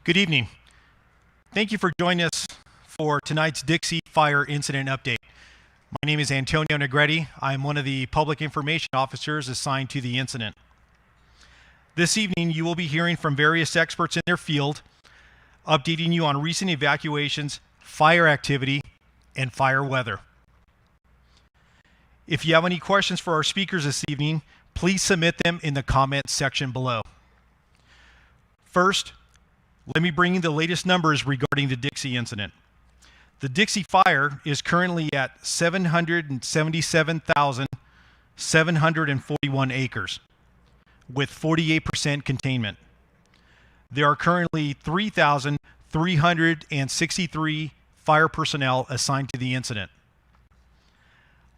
Good evening. Thank you for joining us for tonight's Dixie Fire Incident Update. My name is Antonio Negretti. I'm one of the public information officers assigned to the incident. This evening, you will be hearing from various experts in their field, updating you on recent evacuations, fire activity, and fire weather. If you have any questions for our speakers this evening, please submit them in the comments section below. First, let me bring you the latest numbers regarding the Dixie incident. The Dixie fire is currently at 777,741 acres with 48% containment. There are currently 3,363 fire personnel assigned to the incident.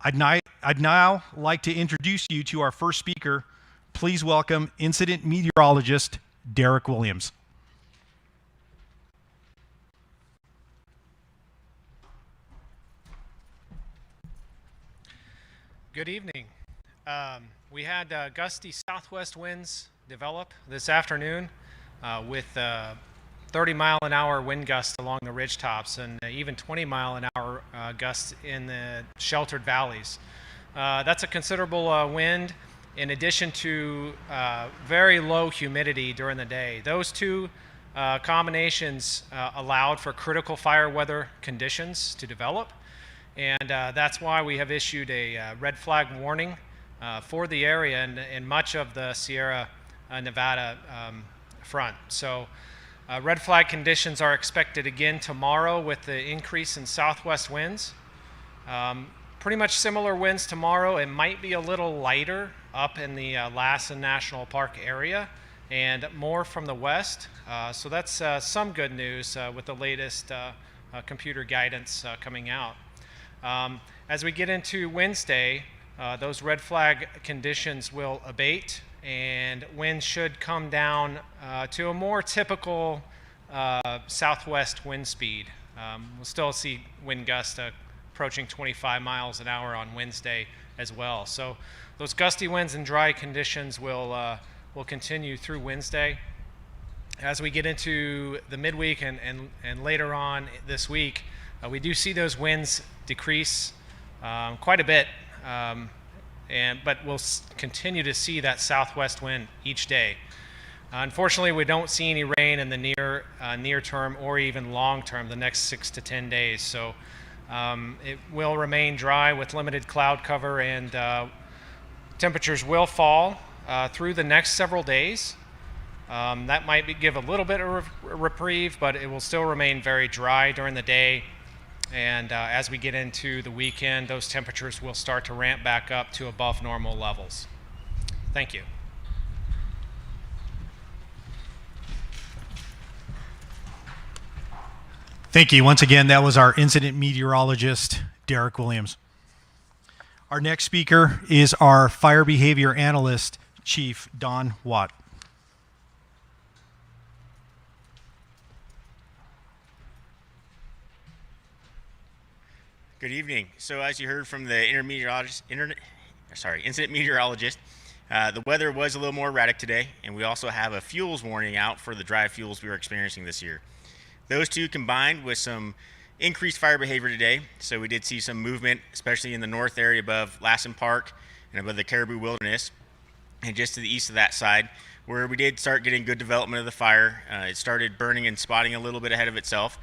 I'd now like to introduce you to our first speaker. Please welcome incident meteorologist Derek Williams. Good evening. We had gusty southwest winds develop this afternoon with 30-mile-an-hour wind gusts along the ridgetops and even 20-mile-an-hour gusts in the sheltered valleys. That's a considerable wind in addition to very low humidity during the day. Those two combinations allowed for critical fire weather conditions to develop. And that's why we have issued a red flag warning for the area and much of the Sierra Nevada front. So red flag conditions are expected again tomorrow with the increase in southwest winds. Pretty much similar winds tomorrow. It might be a little lighter up in the Lassen National Park area and more from the west. So that's some good news with the latest computer guidance coming out. As we get into Wednesday, those red flag conditions will abate and winds should come down to a more typical southwest wind speed. We'll still see wind gusts approaching 25 miles an hour on Wednesday as well. So those gusty winds and dry conditions will continue through Wednesday. As we get into the midweek and later on this week, we do see those winds decrease quite a bit, but we'll continue to see that southwest wind each day. Unfortunately, we don't see any rain in the near term or even long term, the next 6 to 10 days. So it will remain dry with limited cloud cover, and temperatures will fall through the next several days. That might give a little bit of a reprieve, but it will still remain very dry during the day. And as we get into the weekend, those temperatures will start to ramp back up to above normal levels. Thank you. Thank you. Once again, that was our incident meteorologist, Derek Williams. Our next speaker is our fire behavior analyst, Chief Don Watt. Good evening. So as you heard from the incident meteorologist, the weather was a little more erratic today, and we also have a fuels warning out for the dry fuels we were experiencing this year. Those two combined with some increased fire behavior today, so we did see some movement, especially in the north area above Lassen Park and above the Caribou Wilderness, and just to the east of that side, where we did start getting good development of the fire. It started burning and spotting a little bit ahead of itself.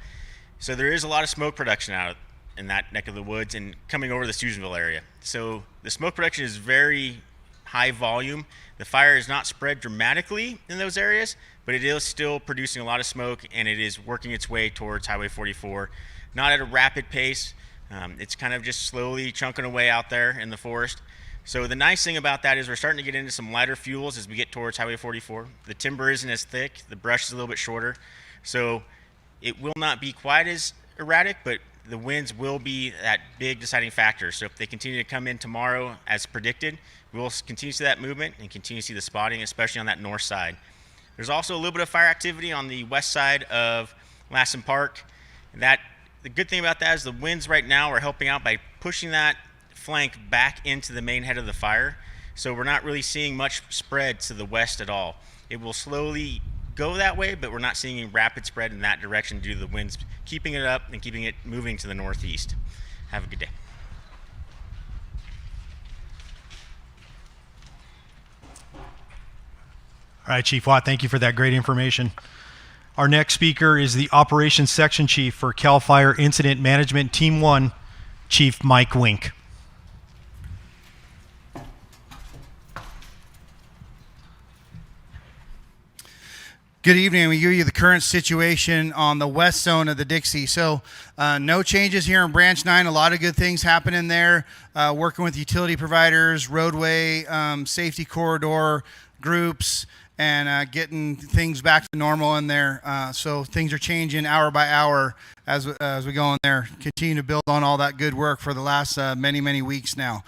So there is a lot of smoke production out in that neck of the woods and coming over the Susanville area. So the smoke production is very high volume. The fire is not spread dramatically in those areas, but it is still producing a lot of smoke, and it is working its way towards Highway 44. Not at a rapid pace. It's kind of just slowly chunking away out there in the forest. So the nice thing about that is we're starting to get into some lighter fuels as we get towards Highway 44. The timber isn't as thick, the brush is a little bit shorter. So it will not be quite as erratic, but the winds will be that big deciding factor. So if they continue to come in tomorrow as predicted, we'll continue to see that movement and continue to see the spotting, especially on that north side. There's also a little bit of fire activity on the west side of Lassen Park. The good thing about that is the winds right now are helping out by pushing that flank back into the main head of the fire. So we're not really seeing much spread to the west at all. It will slowly go that way, but we're not seeing a rapid spread in that direction due to the winds keeping it up and keeping it moving to the northeast. Have a good day. All right, Chief Watt, thank you for that great information. Our next speaker is the Operations Section Chief for CAL FIRE Incident Management Team 1, Chief Mike Wink. Good evening. We give you the current situation on the west zone of the Dixie. So no changes here in Branch 9. A lot of good things happening there. Working with utility providers, roadway, safety corridor groups, and getting things back to normal in there. So things are changing hour by hour as we go in there. Continue to build on all that good work for the last many weeks now.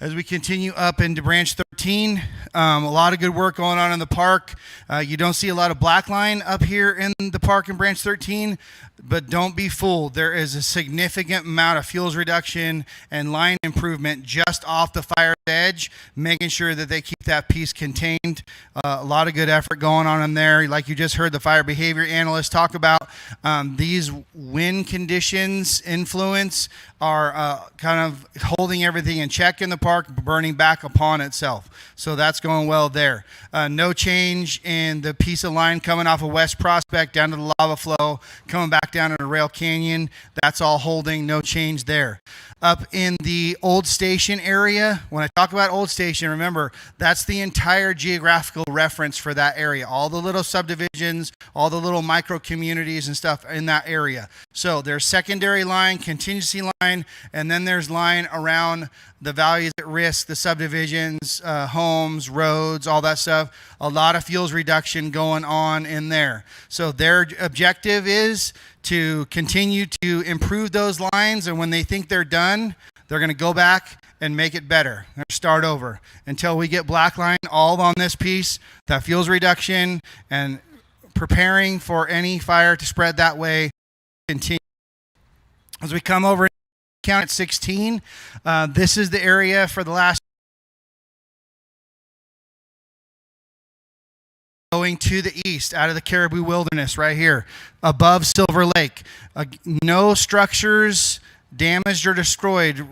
As we continue up into Branch 13, a lot of good work going on in the park. You don't see a lot of black line up here in the park in Branch 13, but don't be fooled. There is a significant amount of fuels reduction and line improvement just off the fire's edge, making sure that they keep that piece contained. A lot of good effort going on in there. Like you just heard the fire behavior analyst talk about, these wind conditions influence are kind of holding everything in check in the park, burning back upon itself. So that's going well there. No change in the piece of line coming off of West Prospect down to the lava flow, coming back down into Rail Canyon. That's all holding, no change there. Up in the Old Station area, when I talk about Old Station, remember, that's the entire geographical reference for that area. All the little subdivisions, all the little micro communities and stuff in that area. So there's secondary line, contingency line, and then there's line around the values at risk, the subdivisions, homes, roads, all that stuff. A lot of fuels reduction going on in there. So their objective is to continue to improve those lines, and when they think they're done, they're going to go back and make it better. They're going to start over until we get black line all on this piece, that fuels reduction and preparing for any fire to spread that way. Continue. As we come over count at 16, this is the area for the last going to the east out of the Caribou Wilderness right here above Silver Lake. No structures damaged or destroyed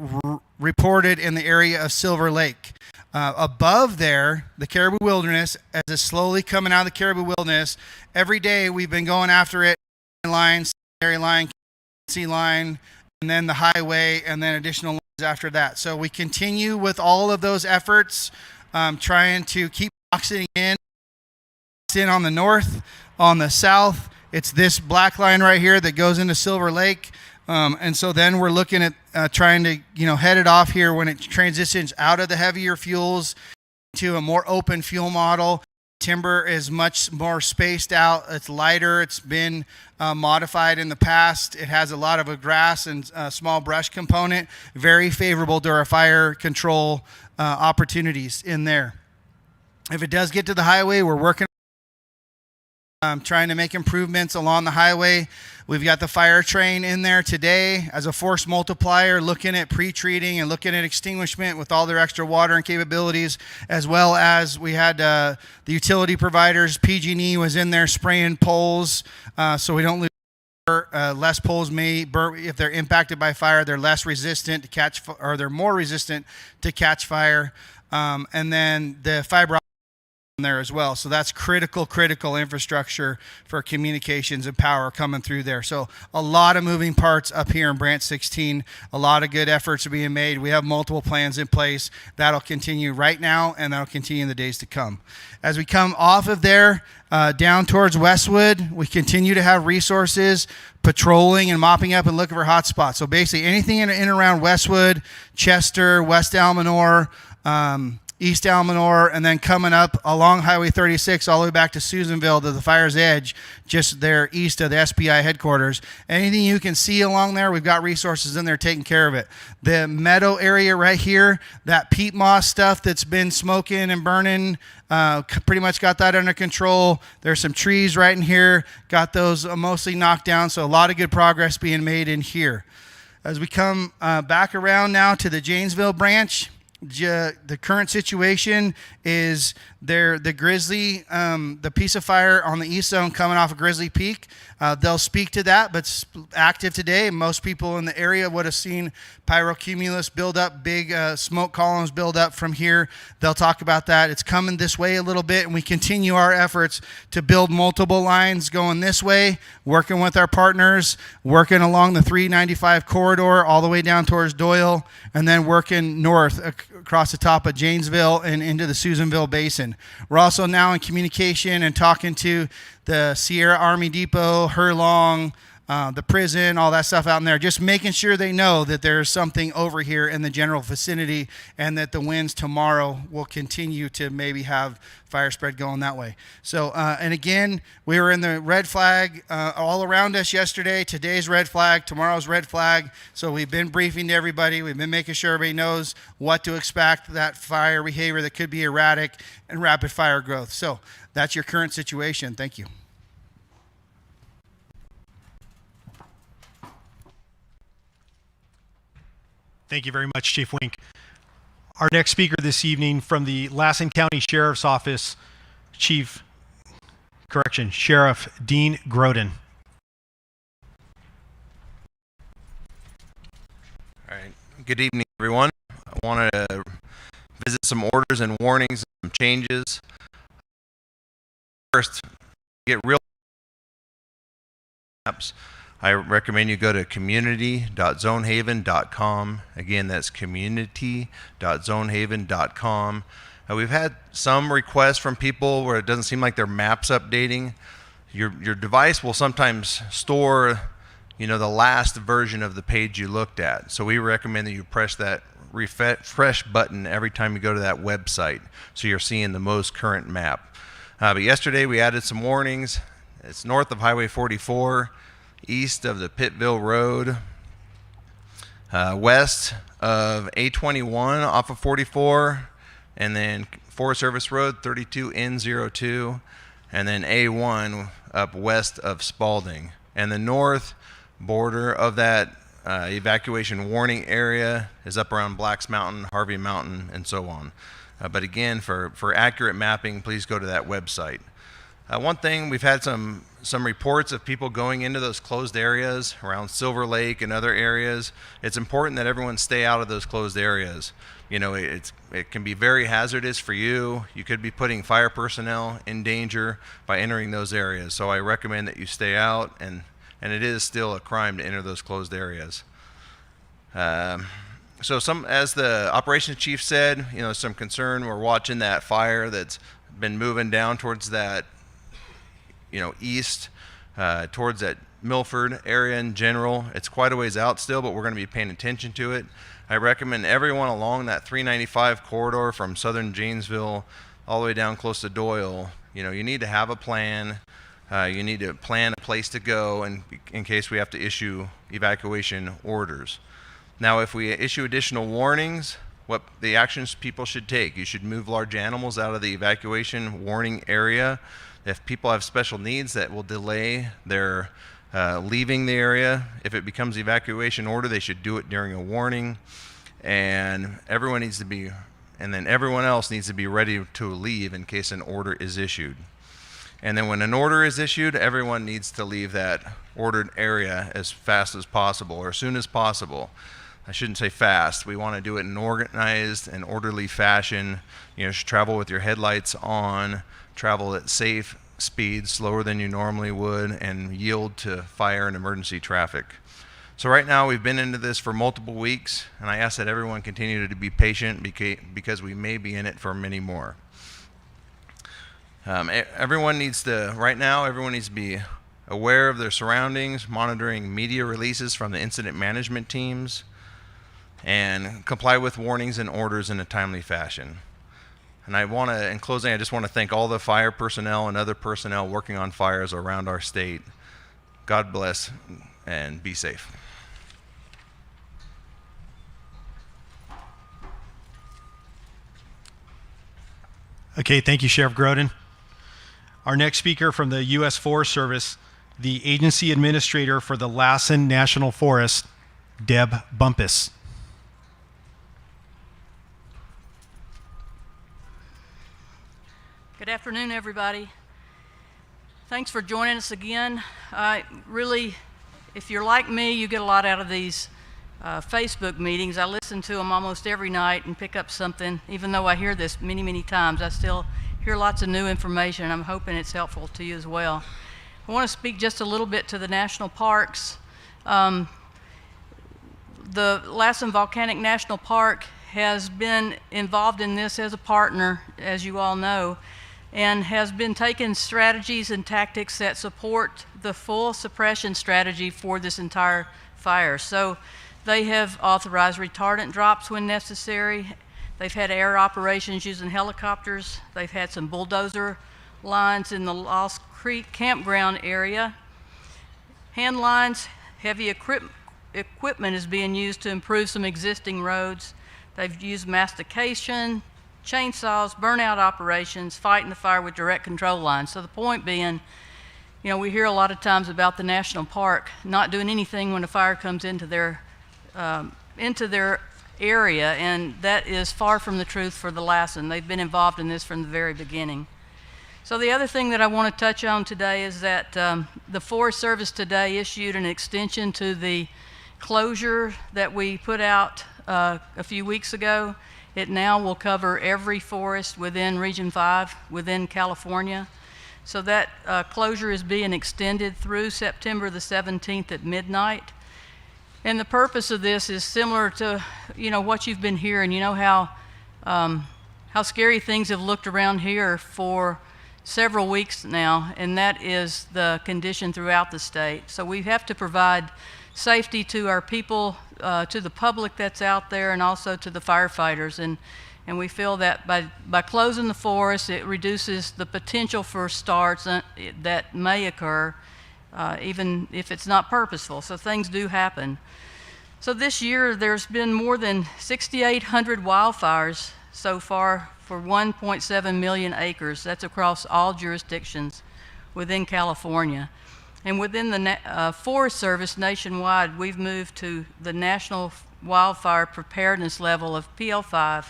reported in the area of Silver Lake. Above there, the Caribou Wilderness, as it's slowly coming out of the Caribou Wilderness, every day we've been going after it, line, secondary line, sea line, and then the highway, and then additional lines after that. So we continue with all of those efforts, trying to keep boxing in on the north, on the south. It's this black line right here that goes into Silver Lake. And so then we're looking at trying to, head it off here when it transitions out of the heavier fuels to a more open fuel model. Timber is much more spaced out. It's lighter. It's been modified in the past. It has a lot of a grass and small brush component. Very favorable to our fire control opportunities in there. If it does get to the highway, we're working trying to make improvements along the highway. We've got the fire train in there today as a force multiplier, looking at pre-treating and looking at extinguishment with all their extra water and capabilities, as well as we had the utility providers. PG&E was in there spraying poles, so we don't lose. Less poles may burn if they're impacted by fire. They're less resistant to catch, or they're more resistant to catch fire. And then the fiber there as well. So that's critical infrastructure for communications and power coming through there. So a lot of moving parts up here in Branch 16. A lot of good efforts are being made. We have multiple plans in place. That'll continue right now, and that'll continue in the days to come. As we come off of there, down towards Westwood, we continue to have resources patrolling and mopping up and looking for hot spots. So basically anything in and around Westwood, Chester, West Almanor, East Almanor, and then coming up along Highway 36 all the way back to Susanville to the fire's edge, just there east of the SPI headquarters. Anything you can see along there, we've got resources in there taking care of it. The meadow area right here, that peat moss stuff that's been smoking and burning, pretty much got that under control. There's some trees right in here, got those mostly knocked down, so a lot of good progress being made in here. As we come back around now to the Janesville branch, the current situation is The Grizzly, the piece of fire on the east zone coming off of Grizzly Peak, they'll speak to that, but active today. Most people in the area would have seen pyrocumulus build up, big smoke columns build up from here. They'll talk about that. It's coming this way a little bit, and we continue our efforts to build multiple lines going this way, working with our partners, working along the 395 corridor all the way down towards Doyle, and then working north across the top of Janesville and into the Susanville Basin. We're also now in communication and talking to the Sierra Army Depot, Herlong, the prison, all that stuff out in there, just making sure they know that there's something over here in the general vicinity and that the winds tomorrow will continue to maybe have fire spread going that way. So, and again, we were in the red flag all around us yesterday. Today's red flag, tomorrow's red flag. So we've been briefing to everybody. We've been making sure everybody knows what to expect, that fire behavior that could be erratic and rapid fire growth. So that's your current situation. Thank you. Thank you very much, Chief Wink. Our next speaker this evening from the Lassen County Sheriff's Office, Sheriff Dean Groden. All right. Good evening, everyone. I want to visit some orders and warnings and some changes. First, get real maps. I recommend you go to community.zonehaven.com. Again, that's community.zonehaven.com. We've had some requests from people where it doesn't seem like their map's updating. Your device will sometimes store, the last version of the page you looked at. So we recommend that you press that refresh button every time you go to that website, so you're seeing the most current map. But yesterday we added some warnings. It's north of Highway 44. East of the Pittville Road, west of A21 off of 44, and then Forest Service Road 32N02, and then A1 up west of Spalding. And the north border of that evacuation warning area is up around Blacks Mountain, Harvey Mountain, and so on. But again, for accurate mapping, please go to that website. One thing, we've had some reports of people going into those closed areas around Silver Lake and other areas. It's important that everyone stay out of those closed areas. It can be very hazardous for you. You could be putting fire personnel in danger by entering those areas. So I recommend that you stay out, and it is still a crime to enter those closed areas. So as the operations chief said, some concern. We're watching that fire that's been moving down towards that east towards that Milford area in general. It's quite a ways out still, but we're going to be paying attention to it. I recommend everyone along that 395 corridor from southern Janesville all the way down close to Doyle, you need to have a plan. You need to plan a place to go in case we have to issue evacuation orders. Now, if we issue additional warnings, what the actions people should take: you should move large animals out of the evacuation warning area. If people have special needs that will delay their leaving the area, if it becomes evacuation order, they should do it during a warning. And everyone else needs to be ready to leave in case an order is issued. And then when an order is issued, everyone needs to leave that ordered area as fast as possible, or as soon as possible. I shouldn't say fast. We want to do it in an organized and orderly fashion. You should travel with your headlights on, travel at safe speeds, slower than you normally would, and yield to fire and emergency traffic. So right now we've been into this for multiple weeks, and I ask that everyone continue to be patient because we may be in it for many more. Everyone needs to be aware of their surroundings, monitoring media releases from the incident management teams, and comply with warnings and orders in a timely fashion. And in closing, I just want to thank all the fire personnel and other personnel working on fires around our state. God bless and be safe. Okay, thank you, Sheriff Groden. Our next speaker from the U.S. Forest Service, the Agency Administrator for the Lassen National Forest, Deb Bumpus. Good afternoon, everybody. Thanks for joining us again. Really, if you're like me, you get a lot out of these Facebook meetings. I listen to them almost every night and pick up something. Even though I hear this many, many times, I still hear lots of new information. I'm hoping it's helpful to you as well. I want to speak just a little bit to the national parks. The Lassen Volcanic National Park has been involved in this as a partner, as you all know, and has been taking strategies and tactics that support the full suppression strategy for this entire fire. So they have authorized retardant drops when necessary. They've had air operations using helicopters. They've had some bulldozer lines in the Lost Creek campground area. Hand lines, heavy equipment is being used to improve some existing roads. They've used mastication, chainsaws, burnout operations, fighting the fire with direct control lines. So the point being, you know, we hear a lot of times about the national park not doing anything when a fire comes into their area, and that is far from the truth for the Lassen. They've been involved in this from the very beginning. So the other thing that I want to touch on today is that the Forest Service today issued an extension to the closure that we put out a few weeks ago. It now will cover every forest within Region 5 within California. So that closure is being extended through September the 17th at midnight. And the purpose of this is similar to, you know, what you've been hearing. You know how scary things have looked around here for several weeks now, and that is the condition throughout the state. So we have to provide safety to our people, to the public that's out there, and also to the firefighters. And we feel that by closing the forest, it reduces the potential for starts that may occur, even if it's not purposeful. So things do happen. So this year, there's been more than 6,800 wildfires so far for 1.7 million acres. That's across all jurisdictions within California. And within the Forest Service nationwide, we've moved to the National Wildfire Preparedness level of PL5.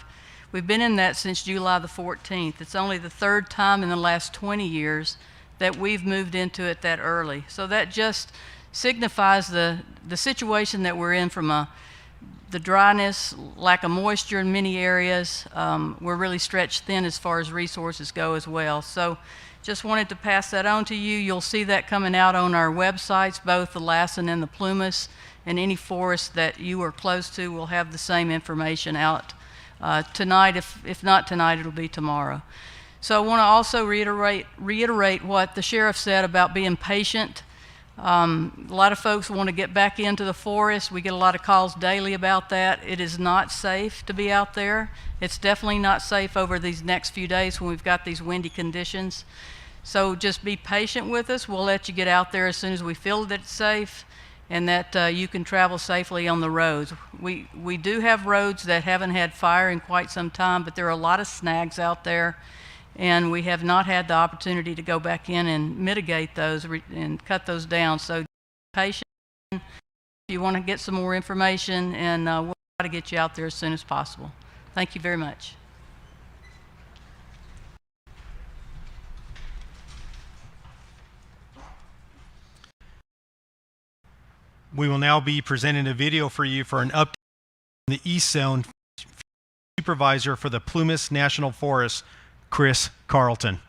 We've been in that since July the 14th. It's only the third time in the last 20 years that we've moved into it that early. So that just signifies the situation that we're in from the dryness, lack of moisture in many areas. We're really stretched thin as far as resources go as well. So just wanted to pass that on to you. You'll see that coming out on our websites, both the Lassen and the Plumas, and any forest that you are close to will have the same information out tonight. If not tonight, it'll be tomorrow. So I want to also reiterate what the sheriff said about being patient. A lot of folks want to get back into the forest. We get a lot of calls daily about that. It is not safe to be out there. It's definitely not safe over these next few days when we've got these windy conditions. So just be patient with us. We'll let you get out there as soon as we feel that it's safe and that you can travel safely on the roads. We do have roads that haven't had fire in quite some time, but there are a lot of snags out there, and we have not had the opportunity to go back in and mitigate those and cut those down. So be patient. If you want to get some more information, and we'll try to get you out there as soon as possible. Thank you very much. We will now be presenting a video for you for an update in the East Zone. Supervisor for the Plumas National Forest, Chris Carlton.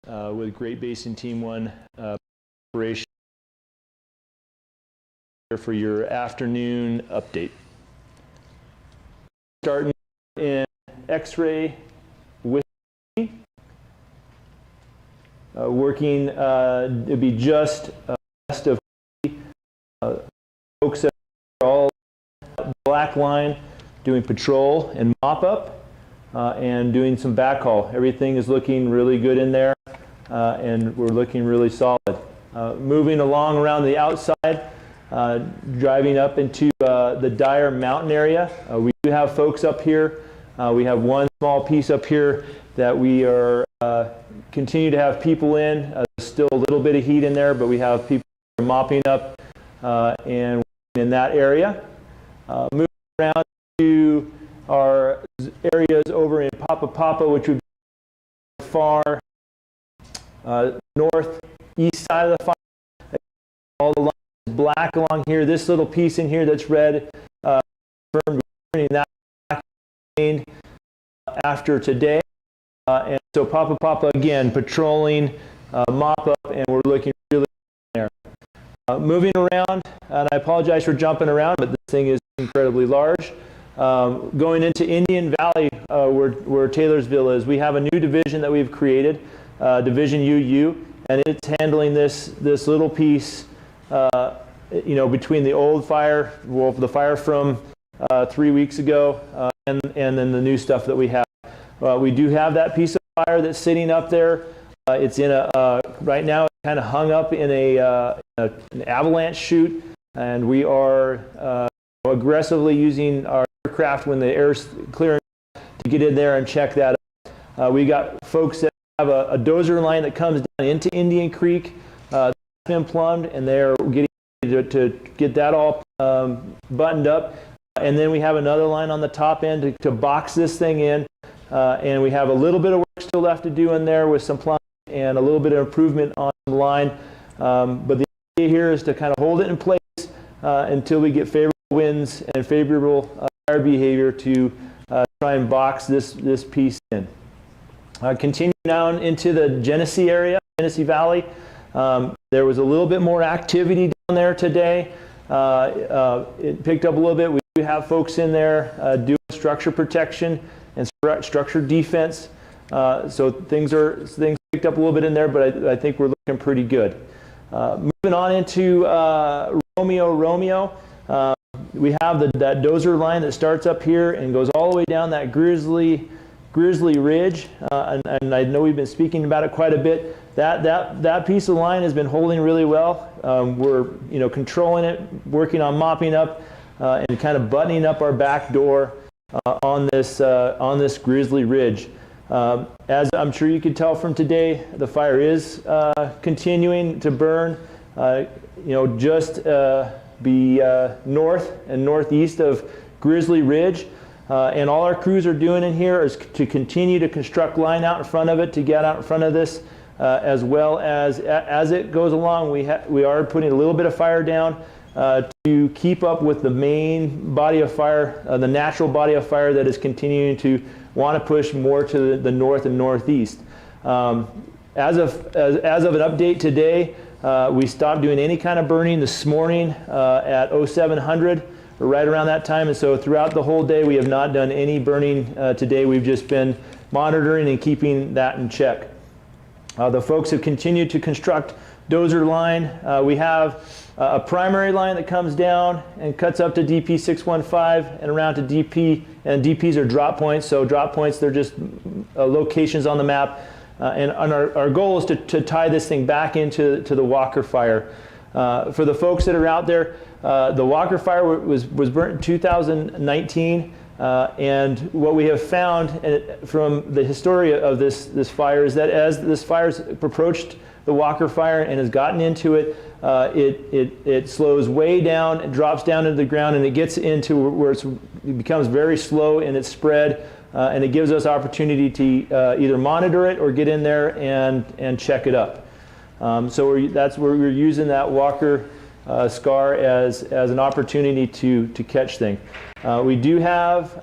With Great Basin Team 1 operation for your afternoon update. Starting in X-ray with working, it'll be just west of folks that are all black line doing patrol and mop up and doing some backhaul. Everything is looking really good in there and we're looking really solid. Moving along around the outside, driving up into the Dyer Mountain area. We do have folks up here. We have one small piece up here that we are continue to have people in. There's still a little bit of heat in there, but we have people mopping up and in that area. Moving around into our areas over in Papa, which would be far northeast side of the fire. All the lines black along here. This little piece in here that's red, confirmed that after today. And so Papa again patrolling, mop up, and we're looking really there. Moving around, and I apologize for jumping around, but this thing is incredibly large. Going into Indian Valley, where Taylorsville is, we have a new division that we've created, Division UU, and it's handling this little piece, between the old fire, the fire from 3 weeks ago, and then the new stuff that we have. We do have that piece of fire that's sitting up there. It's in right now it's kind of hung up in an avalanche chute, and we are aggressively using our aircraft when the air's clearing to get in there and check that out. We got folks that have a dozer line that comes down into Indian Creek. That's been plumbed, and they're getting to get that all buttoned up. And then we have another line on the top end to box this thing in. And we have a little bit of work still left to do in there with some plumbing and a little bit of improvement on the line. But the idea here is to kind of hold it in place until we get favorable winds and favorable fire behavior to try and box this piece in. Continuing down into the Genesee area, Genesee Valley, there was a little bit more activity down there today. It picked up a little bit. We do have folks in there doing structure protection and structure defense. So things picked up a little bit in there, but I think we're looking pretty good. Moving on into Romeo. We have that dozer line that starts up here and goes all the way down that Grizzly Ridge, and I know we've been speaking about it quite a bit. That piece of line has been holding really well. We're controlling it, working on mopping up, and kind of buttoning up our back door on this Grizzly Ridge. As I'm sure you could tell from today, the fire is continuing to burn. Just be north and northeast of Grizzly Ridge. And all our crews are doing in here is to continue to construct line out in front of it, to get out in front of this, as well as it goes along, we are putting a little bit of fire down to keep up with the main body of fire, the natural body of fire that is continuing to want to push more to the north and northeast. As of an update today, we stopped doing any kind of burning this morning at 0700. Right around that time, and so throughout the whole day we have not done any burning today. We've just been monitoring and keeping that in check. The folks have continued to construct dozer line. We have a primary line that comes down and cuts up to DP 615 and around to DP, and DPs are drop points. So drop points, they're just locations on the map, and our goal is to tie this thing back into the Walker fire. For the folks that are out there, the Walker fire was burnt in 2019, and what we have found from the history of this fire is that as this fire's approached the Walker fire and has gotten into it, it slows way down, it drops down into the ground, and it gets into where it becomes very slow in its spread, and it gives us opportunity to either monitor it or get in there and check it up. So that's where we're using that Walker scar as an opportunity to catch things. We do have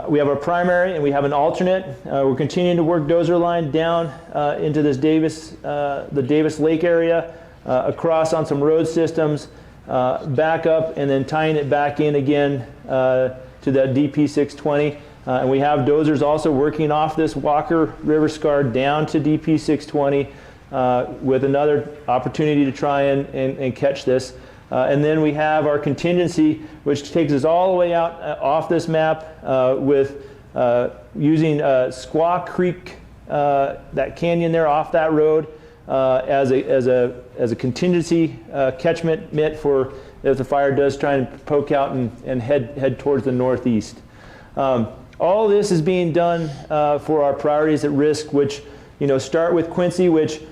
we have a primary and we have an alternate. We're continuing to work dozer line down into this the Davis Lake area, across on some road systems, back up, and then tying it back in again to that DP 620. And we have dozers also working off this Walker River scar down to DP 620 with another opportunity to try and catch this. And then we have our contingency, which takes us all the way out off this map with using Squaw Creek, that canyon there off that road, as a contingency catchment mitt for if the fire does try and poke out and head towards the northeast. All this is being done for our priorities at risk, which start with Quincy, which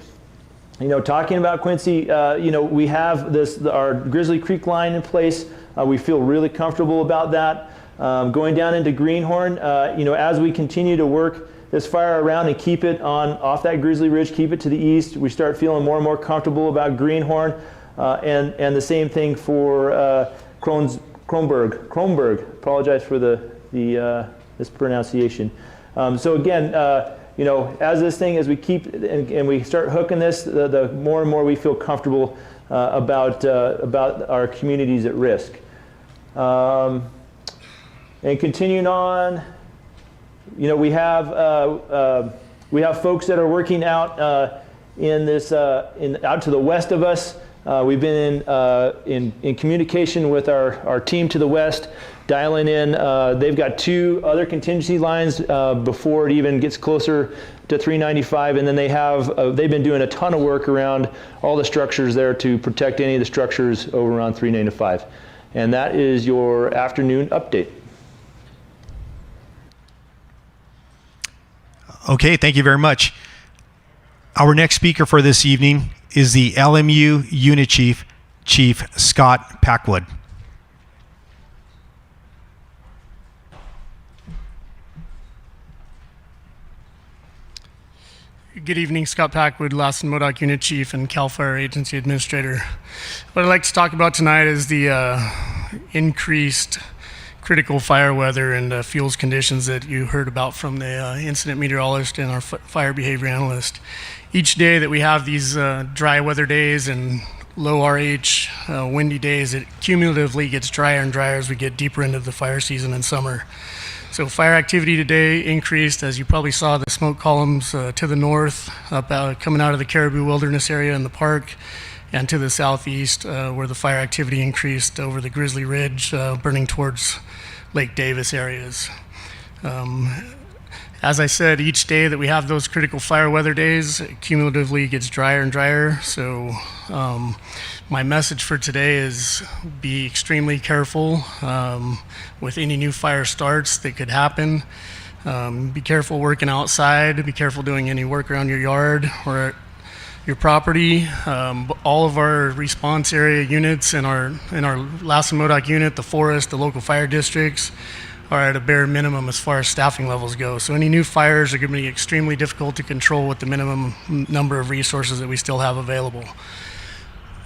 talking about Quincy, we have our Grizzly Creek line in place. We feel really comfortable about that. Going down into Greenhorn, as we continue to work this fire around and keep it off that Grizzly Ridge, keep it to the east, we start feeling more and more comfortable about Greenhorn, and the same thing for Kronberg. Apologize for the mispronunciation. So again, as we keep and we start hooking this, the more and more we feel comfortable about our communities at risk. And continuing on, we have folks that are working out out to the west of us. We've been in communication with our team to the west, dialing in. They've got 2 other contingency lines before it even gets closer to 395, and then they've been doing a ton of work around all the structures there to protect any of the structures over around 395. And that is your afternoon update. Okay, thank you very much. Our next speaker for this evening is the LMU Unit Chief, Chief Scott Packwood. Good evening, Scott Packwood, Lassen Modoc Unit Chief and CAL FIRE Agency Administrator. What I'd like to talk about tonight is the increased critical fire weather and fuels conditions that you heard about from the incident meteorologist and our fire behavior analyst. Each day that we have these dry weather days and low RH windy days, it cumulatively gets drier and drier as we get deeper into the fire season in summer. So fire activity today increased, as you probably saw the smoke columns to the north, coming out of the Caribou Wilderness area in the park, and to the southeast where the fire activity increased over the Grizzly Ridge, burning towards Lake Davis areas. As I said, each day that we have those critical fire weather days, it cumulatively gets drier and drier. So my message for today is be extremely careful with any new fire starts that could happen. Be careful working outside, be careful doing any work around your yard or your property. All of our response area units in our Lassen Modoc unit, the forest, the local fire districts are at a bare minimum as far as staffing levels go. So any new fires are going to be extremely difficult to control with the minimum number of resources that we still have available.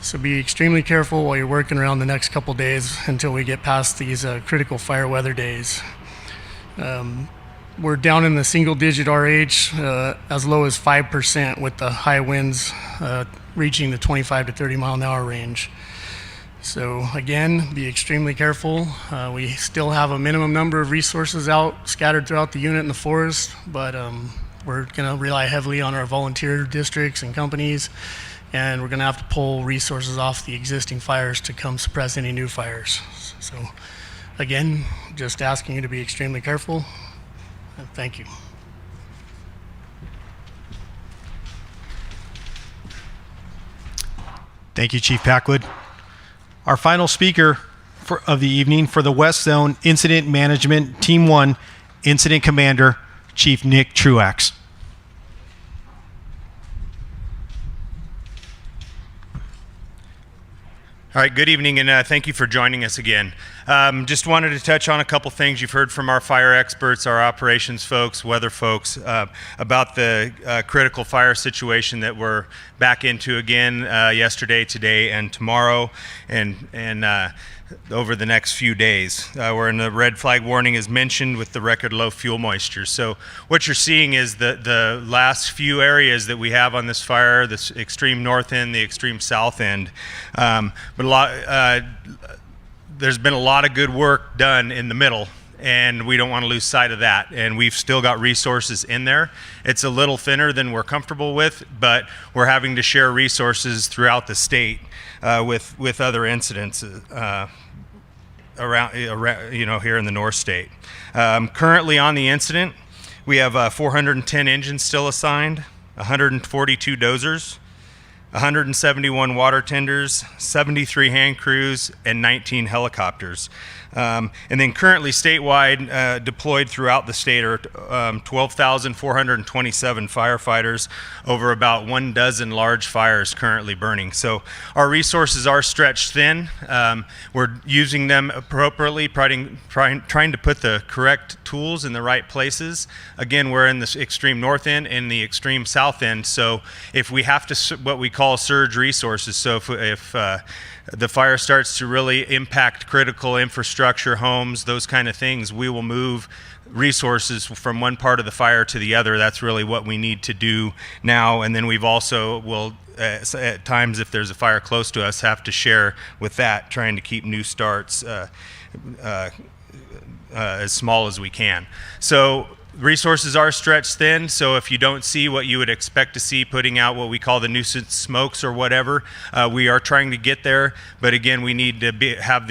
So be extremely careful while you're working around the next couple days until we get past these critical fire weather days. We're down in the single-digit RH, as low as 5% with the high winds reaching the 25 to 30 mile an hour range. So again, be extremely careful. We still have a minimum number of resources out scattered throughout the unit in the forest, but we're going to rely heavily on our volunteer districts and companies, and we're going to have to pull resources off the existing fires to come suppress any new fires. So again, just asking you to be extremely careful. Thank you. Thank you, Chief Packwood. Our final speaker of the evening for the West Zone Incident Management Team 1 Incident Commander, Chief Nick Truax. All right, good evening, and thank you for joining us again. Just wanted to touch on a couple things you've heard from our fire experts, our operations folks, weather folks, about the critical fire situation that we're back into again yesterday, today, and tomorrow, and over the next few days. We're in the red flag warning as mentioned with the record low fuel moisture. So what you're seeing is the last few areas that we have on this fire, this extreme north end, the extreme south end. But there's been a lot of good work done in the middle, and we don't want to lose sight of that. And we've still got resources in there. It's a little thinner than we're comfortable with, but we're having to share resources throughout the state with other incidents around, here in the North State. Currently on the incident, we have 410 engines still assigned, 142 dozers, 171 water tenders, 73 hand crews, and 19 helicopters. And then currently statewide deployed throughout the state are 12,427 firefighters over about 12 large fires currently burning. So our resources are stretched thin. We're using them appropriately, trying to put the correct tools in the right places. Again, we're in the extreme north end and the extreme south end. So if we have to, what we call surge resources, so if the fire starts to really impact critical infrastructure, homes, those kind of things, we will move resources from one part of the fire to the other. That's really what we need to do now. And then we've also will at times, if there's a fire close to us, have to share with that, trying to keep new starts as small as we can. So resources are stretched thin, so if you don't see what you would expect to see putting out what we call the nuisance smokes or whatever, we are trying to get there, but again, we need to have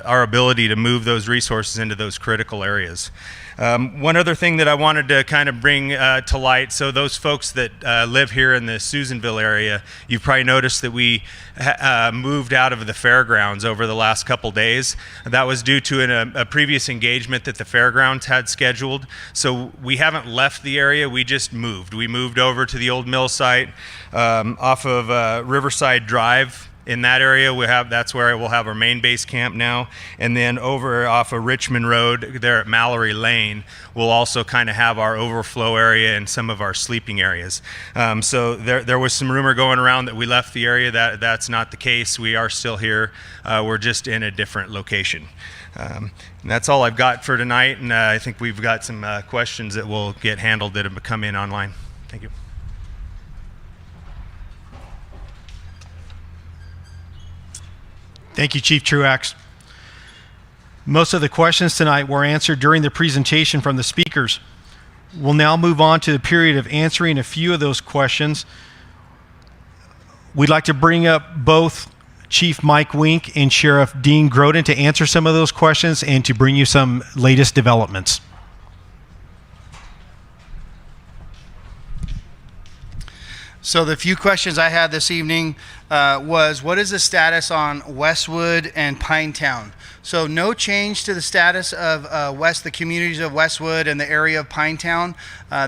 our ability to move those resources into those critical areas. One other thing that I wanted to kind of bring to light, so those folks that live here in the Susanville area, you've probably noticed that we moved out of the fairgrounds over the last couple days. That was due to a previous engagement that the fairgrounds had scheduled. So we haven't left the area, we just moved. We moved over to the old mill site off of Riverside Drive. In that area, that's where we'll have our main base camp now. And then over off of Richmond Road, there at Mallory Lane, we'll also kind of have our overflow area and some of our sleeping areas. So there was some rumor going around that we left the area. That's not the case. We are still here. We're just in a different location. And that's all I've got for tonight. And I think we've got some questions that will get handled that have come in online. Thank you. Thank you, Chief Truax. Most of the questions tonight were answered during the presentation from the speakers. We'll now move on to the period of answering a few of those questions. We'd like to bring up both Chief Mike Wink and Sheriff Dean Groden to answer some of those questions and to bring you some latest developments. So the few questions I had this evening was, what is the status on Westwood and Pinetown? So no change to the status of the communities of Westwood and the area of Pinetown.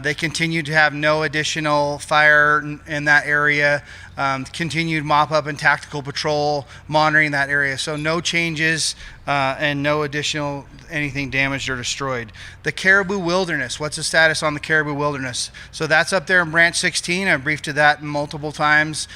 They continue to have no additional fire in that area. Continued mop-up and tactical patrol monitoring that area. So no changes and no additional anything damaged or destroyed. The Caribou Wilderness, what's the status on the Caribou Wilderness? So that's up there in Branch 16. I've briefed to that multiple times.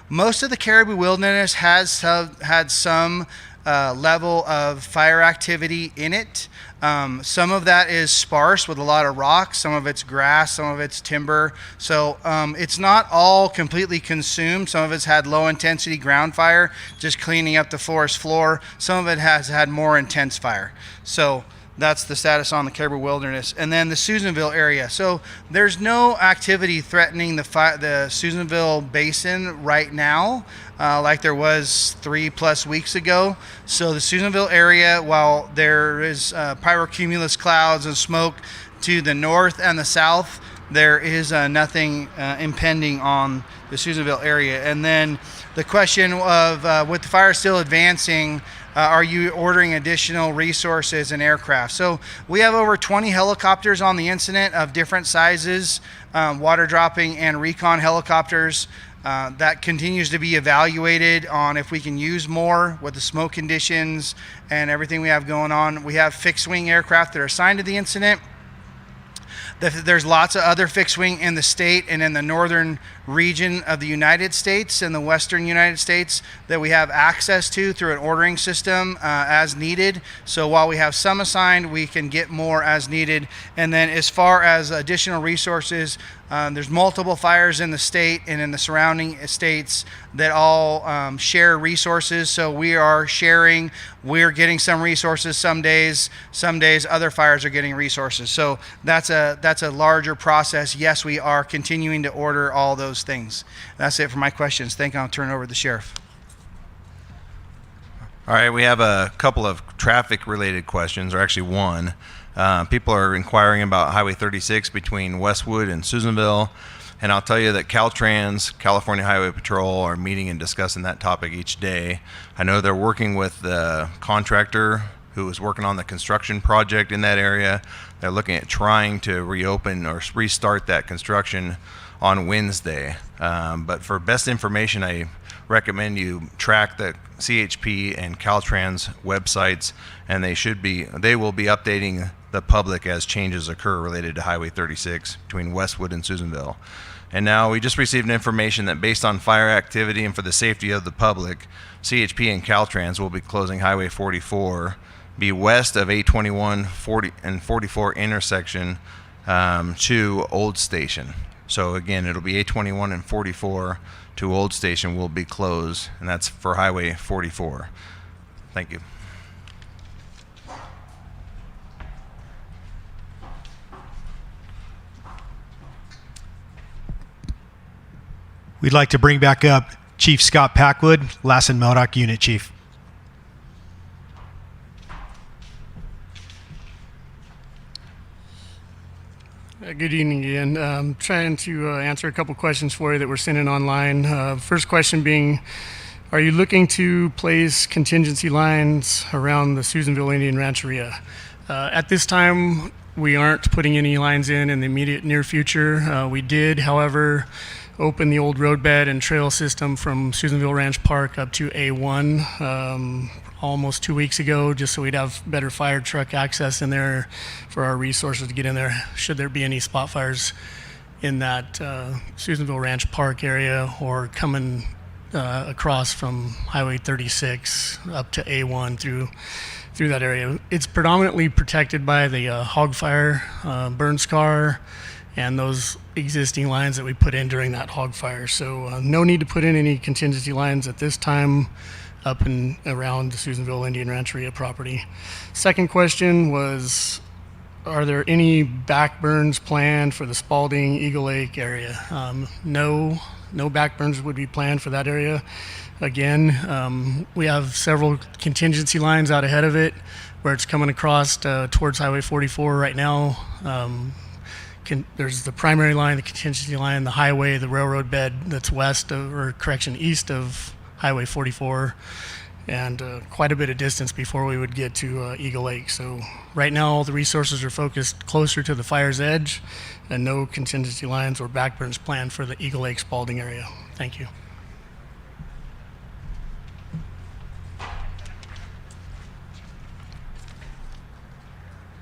Most of the Caribou Wilderness has had some level of fire activity in it. Some of that is sparse with a lot of rocks, some of it's grass, some of it's timber. So it's not all completely consumed. Some of it's had low intensity ground fire, just cleaning up the forest floor. Some of it has had more intense fire. So that's the status on the Caribou Wilderness. And then the Susanville area. So there's no activity threatening the Susanville Basin right now, like there was 3+ weeks ago. So the Susanville area, while there is pyrocumulus clouds and smoke to the north and the south, there is nothing impending on the Susanville area. And then the question of, with the fire still advancing, are you ordering additional resources and aircraft? So we have over 20 helicopters on the incident of different sizes, water dropping and recon helicopters. That continues to be evaluated on if we can use more with the smoke conditions and everything we have going on. We have fixed wing aircraft that are assigned to the incident. There's lots of other fixed wing in the state and in the northern region of the United States and the western United States that we have access to through an ordering system as needed. So while we have some assigned, we can get more as needed. And then as far as additional resources, there's multiple fires in the state and in the surrounding states that all share resources. So we are sharing. We're getting some resources some days. Some days other fires are getting resources. So that's a larger process. Yes, we are continuing to order all those things. That's it for my questions. Thank you. I'll turn it over to the sheriff. All right, we have a couple of traffic-related questions, or actually one. People are inquiring about Highway 36 between Westwood and Susanville. And I'll tell you that Caltrans, California Highway Patrol, are meeting and discussing that topic each day. I know they're working with the contractor who is working on the construction project in that area. They're looking at trying to reopen or restart that construction on Wednesday. But for best information, I recommend you track the CHP and Caltrans websites, and they will be updating the public as changes occur related to Highway 36 between Westwood and Susanville. And now we just received information that based on fire activity and for the safety of the public, CHP and Caltrans will be closing Highway 44, be west of 821 40 and 44 intersection to Old Station. So again, it'll be 821 and 44 to Old Station will be closed, and that's for Highway 44. Thank you. We'd like to bring back up Chief Scott Packwood, Lassen Modoc Unit Chief. Good evening again. I'm trying to answer a couple questions for you that were sent in online. First question being, are you looking to place contingency lines around the Susanville Indian Rancheria? At this time, we aren't putting any lines in the immediate near future. We did, however, open the old roadbed and trail system from Susanville Ranch Park up to A1 almost 2 weeks ago, just so we'd have better fire truck access in there for our resources to get in there should there be any spot fires in that Susanville Ranch Park area or coming across from Highway 36 up to A1 through that area. It's predominantly protected by the hog fire burn scar and those existing lines that we put in during that hog fire. So no need to put in any contingency lines at this time up and around the Susanville Indian Rancheria property. Second question was, are there any back burns planned for the Spalding Eagle Lake area? No back burns would be planned for that area. Again, we have several contingency lines out ahead of it where it's coming across towards Highway 44 right now. There's the primary line, the contingency line, the highway, the railroad bed that's east of Highway 44, and quite a bit of distance before we would get to Eagle Lake. So right now all the resources are focused closer to the fire's edge and no contingency lines or backburns planned for the Eagle Lake Spalding area. Thank you.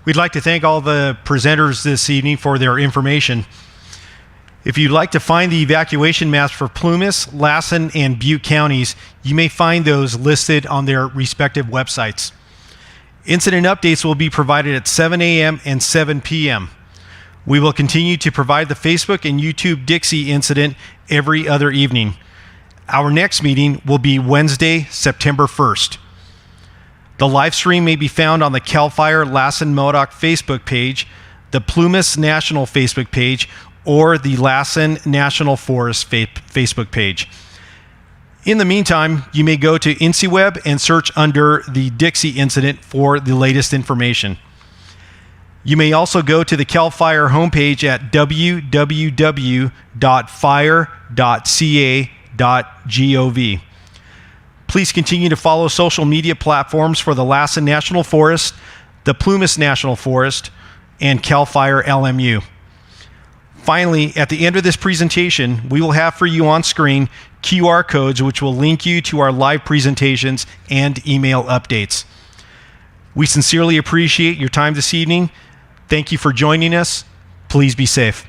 We'd like to thank all the presenters this evening for their information. If you'd like to find the evacuation maps for Plumas, Lassen, and Butte counties, you may find those listed on their respective websites. Incident updates will be provided at 7 a.m. and 7 p.m. We will continue to provide the Facebook and YouTube Dixie incident every other evening. Our next meeting will be Wednesday, September 1st. The live stream may be found on the CAL FIRE Lassen Modoc Facebook page, the Plumas National Facebook page, or the Lassen National Forest Facebook page. In the meantime, you may go to INCIWeb and search under the Dixie incident for the latest information. You may also go to the CAL FIRE homepage at www.fire.ca.gov. Please continue to follow social media platforms for the Lassen National Forest, the Plumas National Forest, and CAL FIRE LMU. Finally, at the end of this presentation, we will have for you on screen QR codes which will link you to our live presentations and email updates. We sincerely appreciate your time this evening. Thank you for joining us. Please be safe.